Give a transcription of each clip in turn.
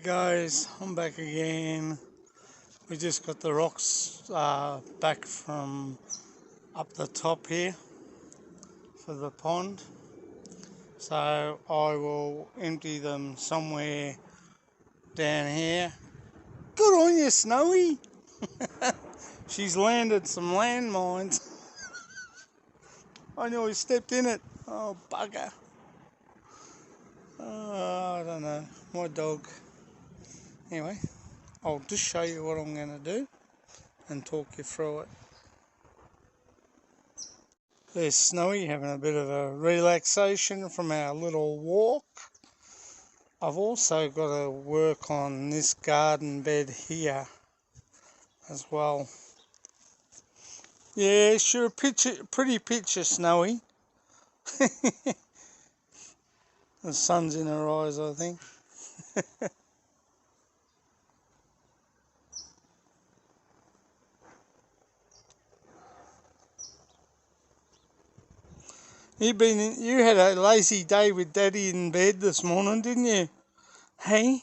Guys, I'm back again. We just got the rocks back from up the top here for the pond, so I will empty them somewhere down here. Good on you, Snowy. She's landed some landmines. I nearly stepped in it. Oh, bugger. I don't know, my dog. Anyway, I'll just show you what I'm going to do and talk you through it. There's Snowy having a bit of a relaxation from our little walk. I've also got to work on this garden bed here as well. Yeah, sure, pretty picture, Snowy. The sun's in her eyes, I think. You had a lazy day with Daddy in bed this morning, didn't you? Hey,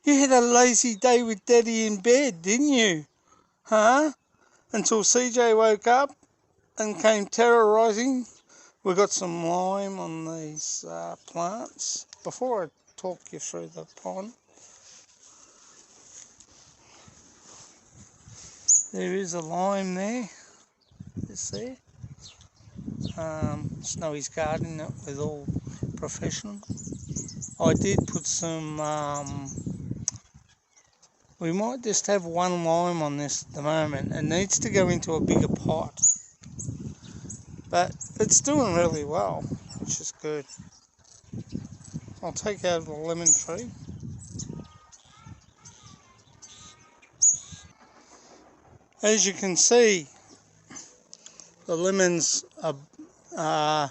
you had a lazy day with Daddy in bed, didn't you? Huh? Until CJ woke up and came terrorising. We got some lime on these plants. Before I talk you through the pond, there is a lime there. It's there. Snowy's gardening it with all professionals. I did put some, we might just have one lime on this at the moment. It needs to go into a bigger pot. But it's doing really well, which is good. I'll take out the lemon tree. As you can see, the lemons are,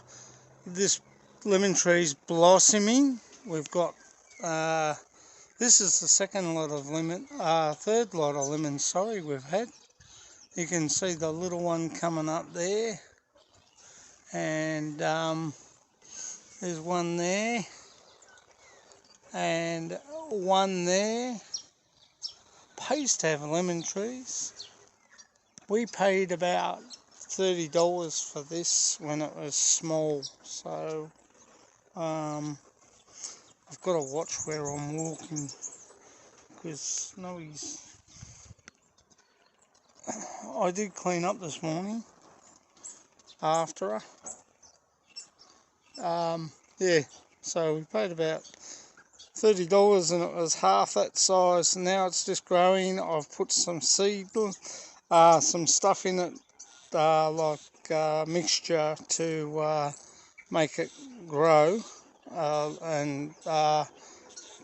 this lemon tree's blossoming. We've got, this is the second lot of third lot of lemons, sorry, we've had. You can see the little one coming up there. And there's one there. And one there. Pays to have lemon trees. We paid about $30 for this when it was small, so I've got to watch where I'm walking because Snowy's. I did clean up this morning after her. Yeah, so we paid about $30 and it was half that size. Now it's just growing. I've put some seed, some stuff in it, like mixture to make it grow and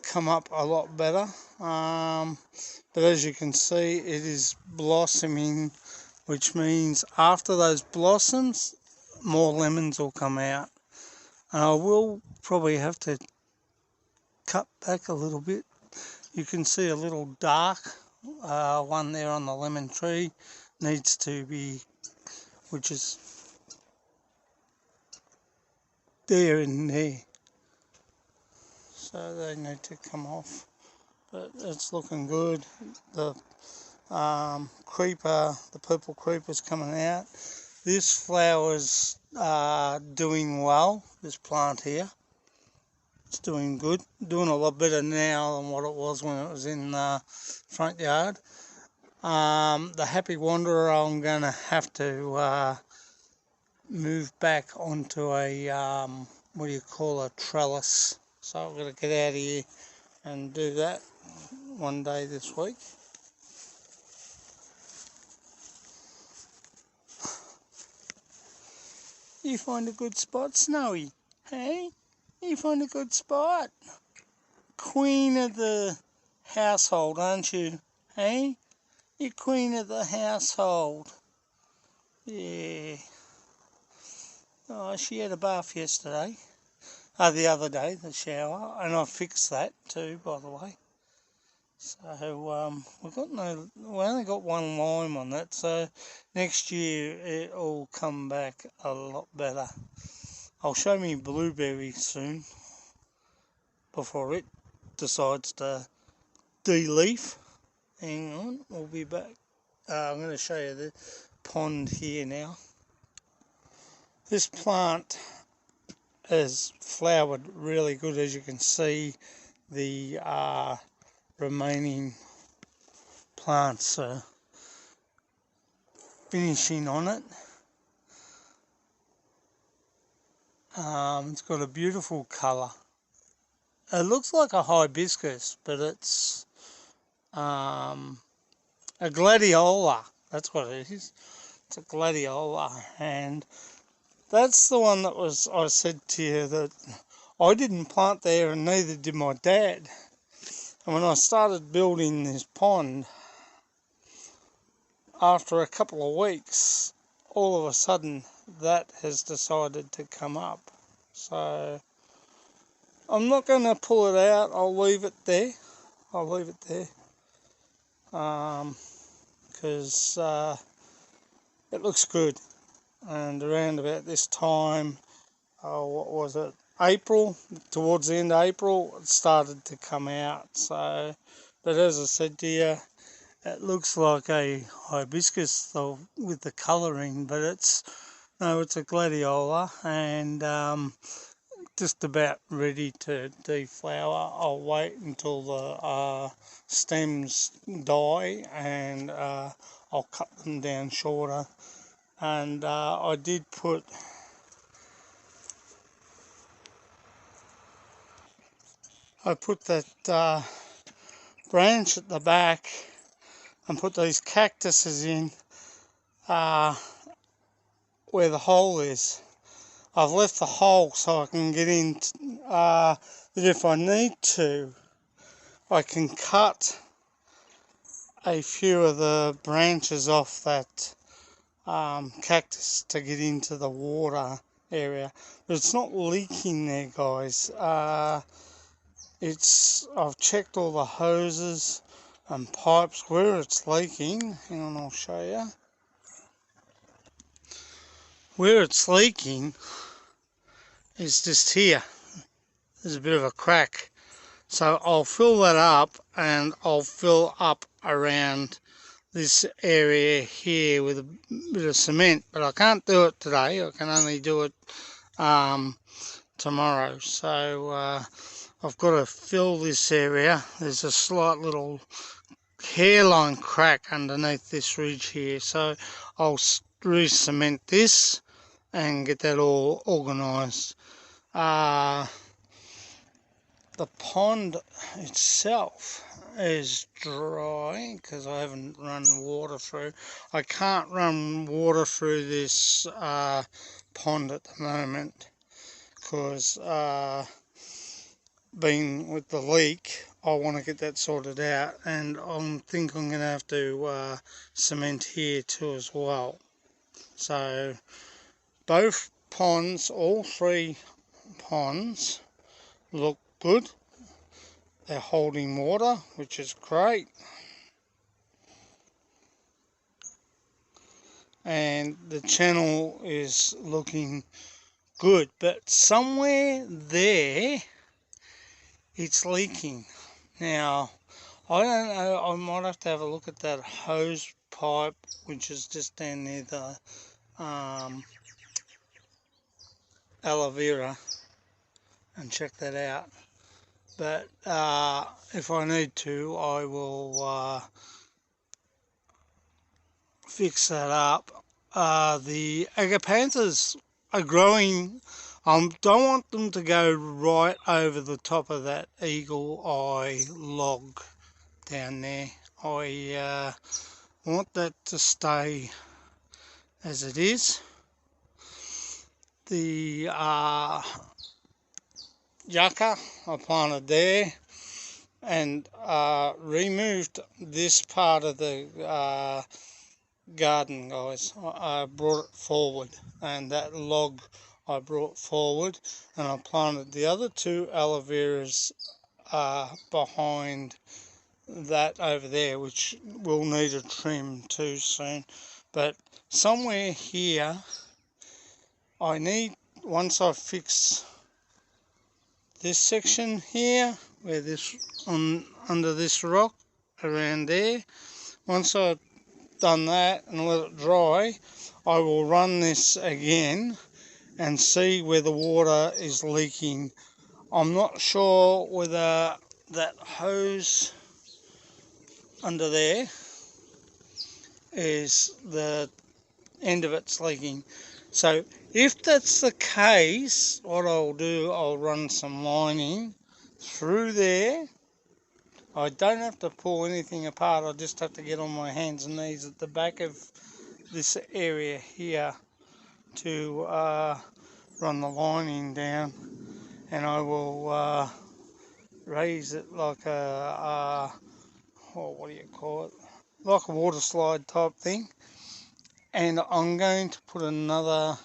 come up a lot better. But as you can see, it is blossoming, which means after those blossoms, more lemons will come out. And I will probably have to cut back a little bit. You can see a little dark one there on the lemon tree, needs to be, which is there and there, so they need to come off, but it's looking good. The creeper, the purple creeper's coming out. This flower's doing well, this plant here. It's doing good, doing a lot better now than what it was when it was in the front yard. The Happy Wanderer, I'm going to have to move back onto a, what do you call, a trellis. So I'm going to get out of here and do that one day this week. You find a good spot, Snowy? Hey? You find a good spot? Queen of the household, aren't you? Hey? You're queen of the household. Yeah. Oh, she had a bath yesterday. The other day, the shower. And I fixed that too, by the way. So, we only got one lime on that. So, next year it'll come back a lot better. I'll show me blueberry soon, before it decides to de-leaf. Hang on, we'll be back. I'm going to show you the pond here now. This plant has flowered really good, as you can see. The remaining plants are finishing on it. It's got a beautiful colour. It looks like a hibiscus, but it's a gladiola. That's what it is. It's a gladiola, and that's the one that I said to you that I didn't plant there, and neither did my dad. And when I started building this pond, after a couple of weeks, all of a sudden that has decided to come up. So I'm not going to pull it out. I'll leave it there. Because it looks good. And around about this time, what was it, April, towards the end of April, it started to come out. So, but as I said to you, it looks like a hibiscus though, with the colouring, but it's a gladiola, and just about ready to deflower. I'll wait until the stems die, and I'll cut them down shorter. And I did put that branch at the back and put these cactuses in where the hole is. I've left the hole so I can get in, that if I need to, I can cut a few of the branches off that cactus to get into the water area. But it's not leaking there, guys. I've checked all the hoses and pipes where it's leaking. Hang on, I'll show you. Where it's leaking is just here. There's a bit of a crack. So I'll fill that up, and I'll fill up around this area here with a bit of cement. But I can't do it today. I can only do it tomorrow. So I've got to fill this area. There's a slight little hairline crack underneath this ridge here. So I'll re-cement this and get that all organised. The pond itself is dry because I haven't run water through. I can't run water through this pond at the moment because being with the leak, I want to get that sorted out, and I think I'm going to have to cement here too as well. So both ponds, all three ponds, look good. They're holding water, which is great. And the channel is looking good, but somewhere there it's leaking. Now, I don't know, I might have to have a look at that hose pipe, which is just down near the aloe vera, and check that out. But if I need to, I will fix that up. The agapanthus are growing. I don't want them to go right over the top of that eagle eye log down there. I want that to stay as it is. The yucca I planted there, and removed this part of the garden, guys. I brought it forward, and that log I brought forward, and I planted the other two aloe veras behind that over there, which will need a trim too soon. But somewhere here I need, once I fix this section here, where this under this rock around there. Once I've done that and let it dry, I will run this again and see where the water is leaking. I'm not sure whether that hose under there is the end of it's leaking. So if that's the case, what I'll do, I'll run some lining through there. I don't have to pull anything apart, I just have to get on my hands and knees at the back of this area here to run the lining down, and I will raise it like a what do you call it, like a water slide type thing. And I'm going to put another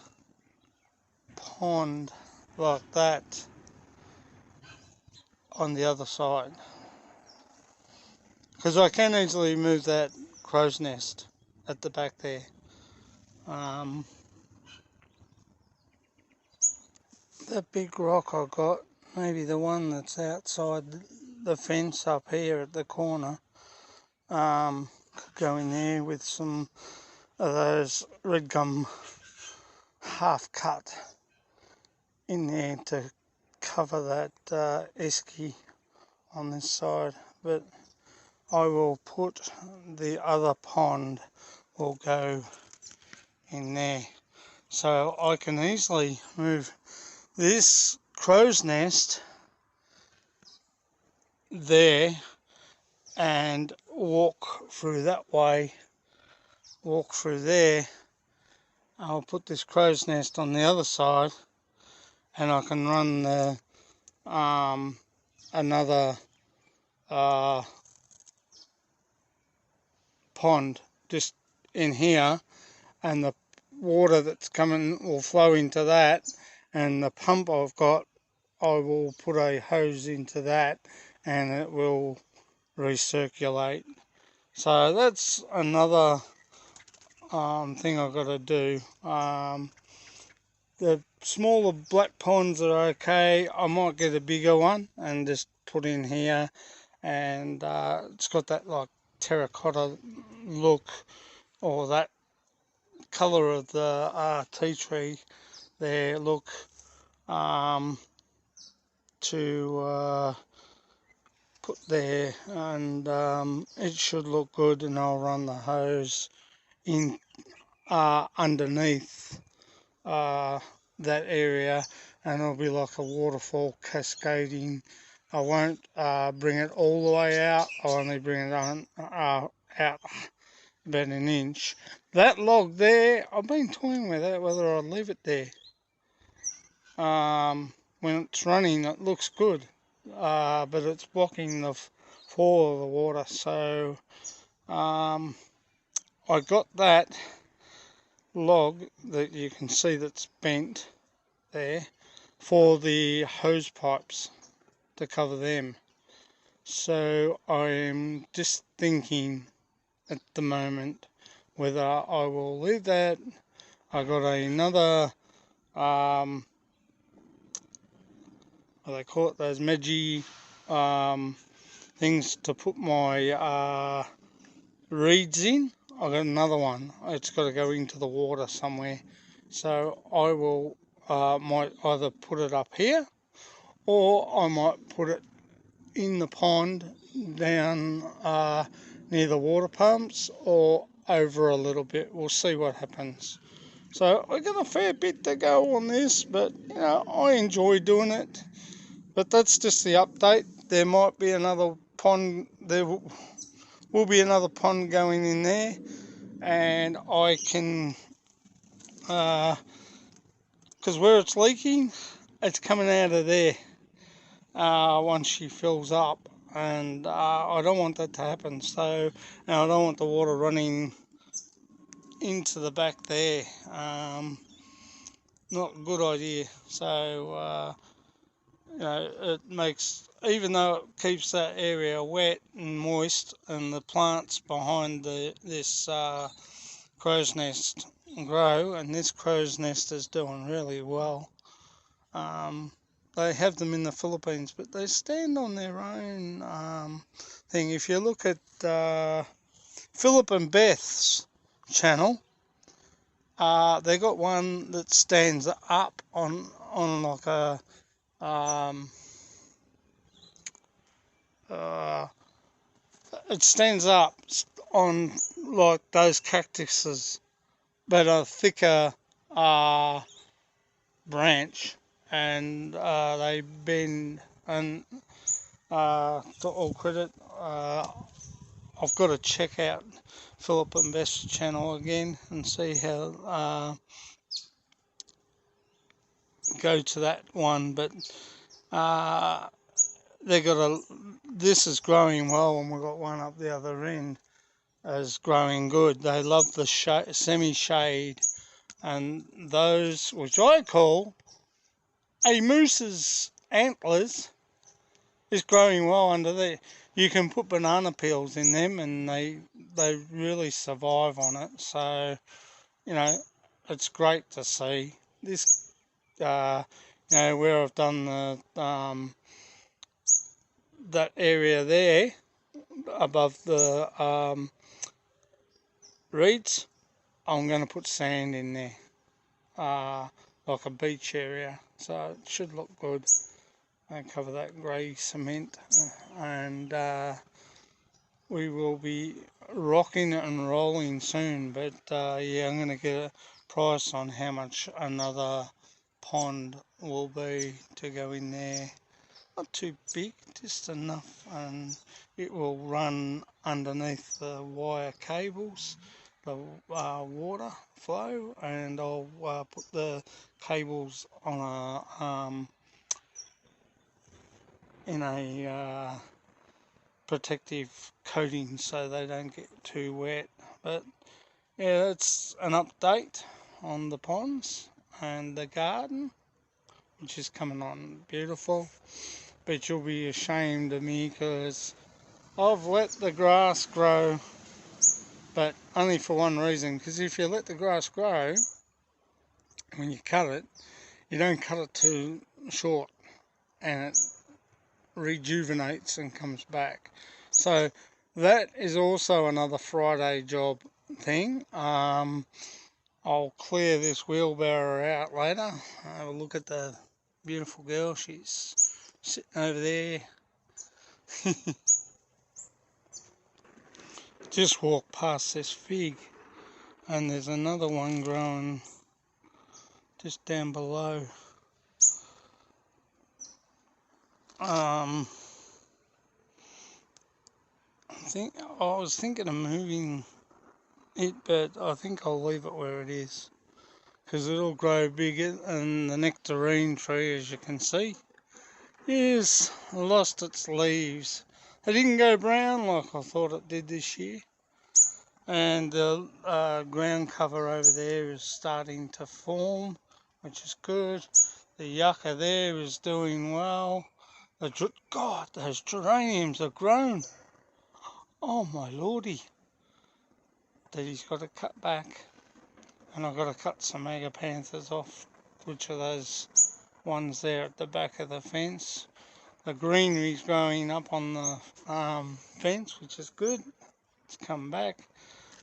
pond like that on the other side, because I can easily move that crow's nest at the back there. That big rock I got, maybe the one that's outside the fence up here at the corner, could go in there with some of those red gum half cut in there to cover that esky on this side. But I will put the other pond will go in there, so I can easily move this crow's nest there and walk through that way, walk through there. I'll put this crow's nest on the other side, and I can run the another pond just in here, and the water that's coming will flow into that, and the pump I've got, I will put a hose into that and it will recirculate. So that's another thing I've got to do. The smaller black ponds are okay. I might get a bigger one and just put in here, and it's got that like terracotta look, or that colour of the tea tree there look, to put there, and it should look good. And I'll run the hose in underneath that area, and it'll be like a waterfall cascading. I won't bring it all the way out, I'll only bring it on out about an inch. That log there, I've been toying with it whether I'll leave it there. When it's running it looks good, but it's blocking the flow of the water. So I got that log that you can see that's bent there for the hose pipes to cover them. So I'm just thinking at the moment whether I will leave that. I got another what they call it, those Meji things to put my reeds in. I got another one, it's got to go into the water somewhere, so I will might either put it up here, or I might put it in the pond down near the water pumps, or over a little bit. We'll see what happens. So I got a fair bit to go on this, but you know, I enjoy doing it. But that's just the update. There might be another pond, there will be another pond going in there, and I can, because where it's leaking, it's coming out of there once she fills up, and I don't want that to happen. So I don't want the water running into the back there. Not a good idea. So you know, it makes, even though it keeps that area wet and moist, and the plants behind this crow's nest grow, and this crow's nest is doing really well. they have them in the Philippines, but they stand on their own thing. If you look at Philip and Beth's channel, they got one that stands up on like a it stands up on like those cactuses, but a thicker branch, and they bend. And to all credit, I've got to check out Philip and Beth's channel again and see how go to that one, but they got this is growing well, and we've got one up the other end is growing good. They love the semi-shade, and those, which I call a moose's antlers, is growing well under there. You can put banana peels in them, and they really survive on it. So, you know, it's great to see this. You know, where I've done the that area there above the reeds, I'm going to put sand in there, like a beach area, so it should look good. I cover that grey cement, and we will be rocking and rolling soon. But yeah, I'm going to get a price on how much another pond will be to go in there. Not too big, just enough, and it will run underneath the wire cables, the water flow, and I'll put the cables on a in a protective coating so they don't get too wet. But yeah, it's an update on the ponds and the garden, which is coming on beautiful. But you'll be ashamed of me because I've let the grass grow, but only for one reason. Because if you let the grass grow, when you cut it, you don't cut it too short, and it rejuvenates and comes back. So that is also another Friday job thing. I'll clear this wheelbarrow out later. Have a look at the beautiful girl. She's sitting over there. Just walk past this fig, and there's another one growing just down below. I was thinking of moving it, but I think I'll leave it where it is, because it'll grow bigger. And the nectarine tree, as you can see, is lost its leaves. It didn't go brown like I thought it did this year, and the ground cover over there is starting to form, which is good. The yucca there is doing well. God, those geraniums have grown. Oh my lordy. Daddy's got to cut back, and I've got to cut some agapanthus off, which are those ones there at the back of the fence. The greenery's growing up on the fence, which is good. It's come back.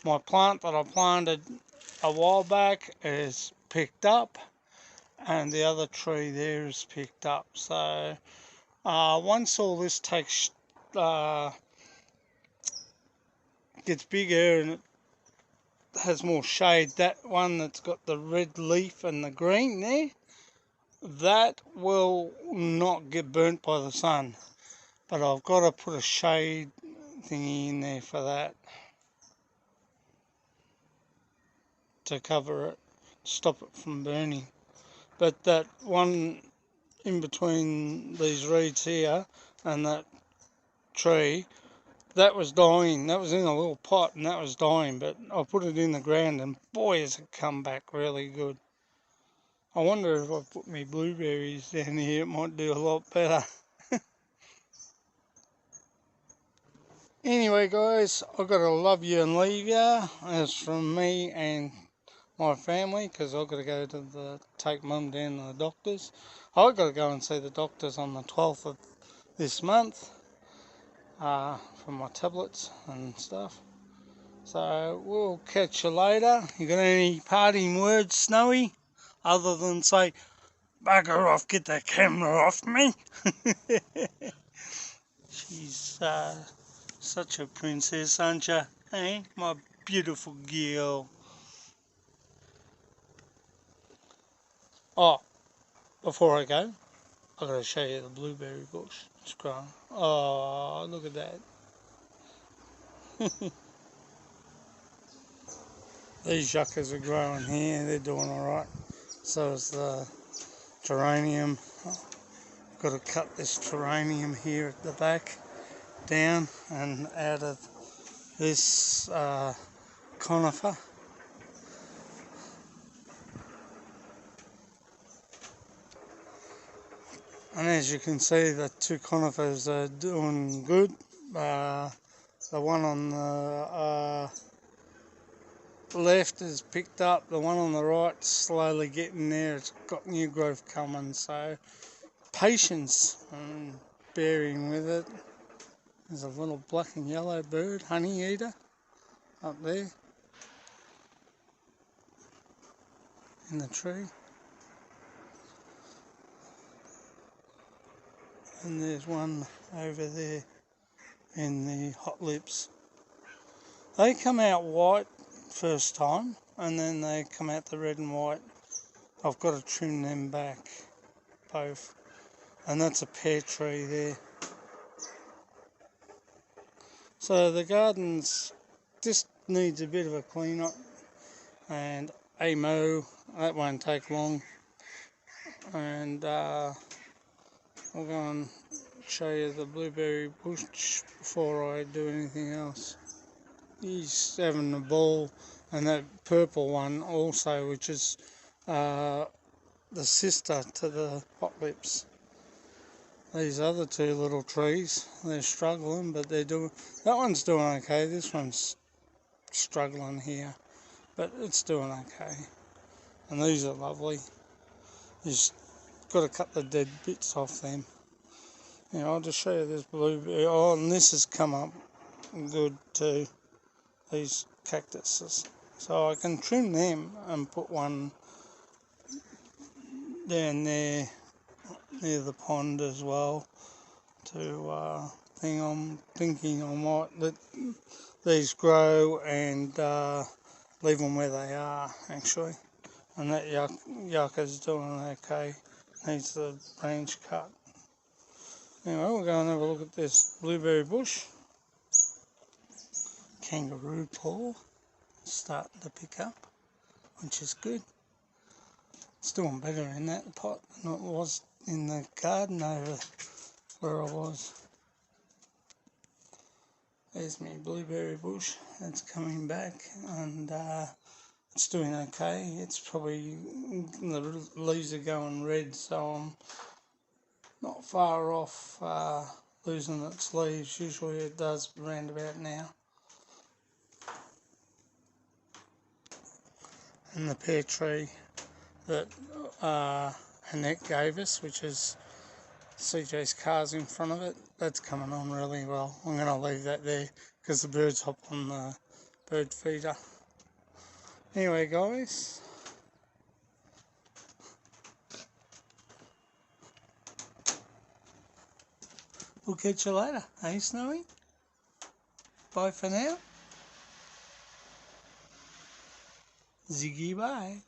My plant that I planted a while back is picked up, and the other tree there is picked up. So once all this gets bigger and it has more shade, that one that's got the red leaf and the green there, that will not get burnt by the sun. But I've got to put a shade thingy in there for that, to cover it, stop it from burning. But that one in between these reeds here and that tree, that was dying. That was in a little pot and that was dying, but I put it in the ground and boy has it come back really good. I wonder if I put my blueberries down here, it might do a lot better. Anyway guys, I've got to love you and leave you. As from me and my family, because I've got to go to take Mum down to the doctors. I've got to go and see the doctors on the 12th of this month for my tablets and stuff. So we'll catch you later. You got any parting words, Snowy? Other than say, bugger off, get the camera off me. She's such a princess, aren't you? Hey, my beautiful girl. Oh, before I go, I've got to show you the blueberry bush. It's growing. Oh, look at that. These yuccas are growing here. They're doing alright. So is the geranium. Got to cut this geranium here at the back down and out of this conifer. And as you can see, the two conifers are doing good. The one on the left is picked up, the one on the right slowly getting there. It's got new growth coming, so patience and bearing with it. There's a little black and yellow bird, honey eater, up there in the tree. And there's one over there in the hot lips. They come out white first time, and then they come out the red and white. I've got to trim them back, both. And that's a pear tree there. So the garden's just needs a bit of a clean up and a mow. That won't take long. And I'll go and show you the blueberry bush before I do anything else. He's having a ball, and that purple one also, which is the sister to the hot lips. These other two little trees, they're struggling, but they're doing. That one's doing okay. This one's struggling here, but it's doing okay. And these are lovely. You just got to cut the dead bits off them. Yeah, I'll just show you this blueberry. Oh, and this has come up good too. These cactuses. So I can trim them and put one down there near the pond as well to I'm thinking I might let these grow and leave them where they are actually. And that yucca's doing okay. Needs the branch cut. Anyway, we'll go and have a look at this blueberry bush. Kangaroo paw starting to pick up, which is good. It's doing better in that pot than it was in the garden over where I was. There's my blueberry bush. It's coming back and it's doing okay. It's probably, the leaves are going red, so I'm not far off losing its leaves. Usually it does around about now. And the pear tree that Annette gave us, which is CJ's car's in front of it, that's coming on really well. I'm going to leave that there because the birds hop on the bird feeder. Anyway guys, we'll catch you later. Hey Snowy? Bye for now. Ziggy bye.